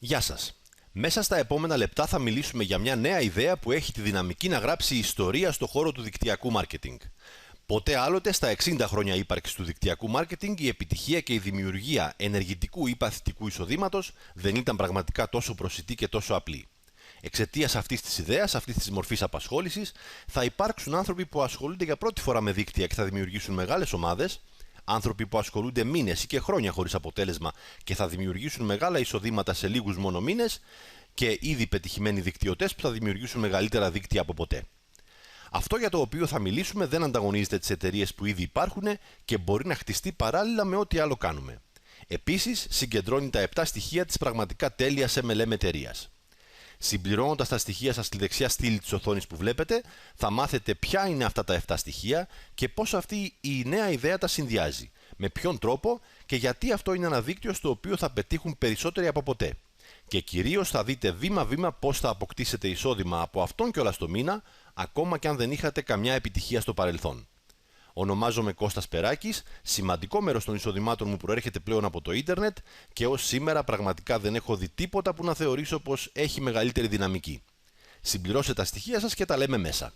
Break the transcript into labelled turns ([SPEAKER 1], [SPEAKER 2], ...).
[SPEAKER 1] Γεια σας. Μέσα στα επόμενα λεπτά θα μιλήσουμε για μια νέα ιδέα που έχει τη δυναμική να γράψει ιστορία στο χώρο του δικτυακού μάρκετινγκ. Ποτέ άλλοτε στα 60 χρόνια ύπαρξης του δικτυακού μάρκετινγκ η επιτυχία και η δημιουργία ενεργητικού ή παθητικού εισοδήματος δεν ήταν πραγματικά τόσο προσιτή και τόσο απλή. Εξαιτίας αυτής της ιδέας, αυτής της μορφής απασχόλησης, θα υπάρξουν άνθρωποι που ασχολούνται για πρώτη φορά με δίκτυα και θα δημιουργήσουν μεγάλες ομάδες, άνθρωποι που ασχολούνται μήνες ή και χρόνια χωρίς αποτέλεσμα και θα δημιουργήσουν μεγάλα εισοδήματα σε λίγους μόνο μήνες, και ήδη πετυχημένοι δικτυωτές που θα δημιουργήσουν μεγαλύτερα δίκτυα από ποτέ. Αυτό για το οποίο θα μιλήσουμε δεν ανταγωνίζεται τις εταιρείες που ήδη υπάρχουν και μπορεί να χτιστεί παράλληλα με ό,τι άλλο κάνουμε. Επίσης, συγκεντρώνει τα 7 στοιχεία της πραγματικά τέλειας MLM εταιρείας. Συμπληρώνοντας τα στοιχεία σας στη δεξιά στήλη της οθόνης που βλέπετε, θα μάθετε ποια είναι αυτά τα 7 στοιχεία και πώς αυτή η νέα ιδέα τα συνδυάζει, με ποιον τρόπο και γιατί αυτό είναι ένα δίκτυο στο οποίο θα πετύχουν περισσότεροι από ποτέ. Και κυρίως θα δείτε βήμα-βήμα πώς θα αποκτήσετε εισόδημα από αυτόν κιόλας το μήνα, ακόμα κι αν δεν είχατε καμιά επιτυχία στο παρελθόν. Ονομάζομαι Κώστας Περάκης, σημαντικό μέρος των εισοδημάτων μου προέρχεται πλέον από το ίντερνετ και ως σήμερα πραγματικά δεν έχω δει τίποτα που να θεωρήσω πως έχει μεγαλύτερη δυναμική. Συμπληρώστε τα στοιχεία σας και τα λέμε μέσα.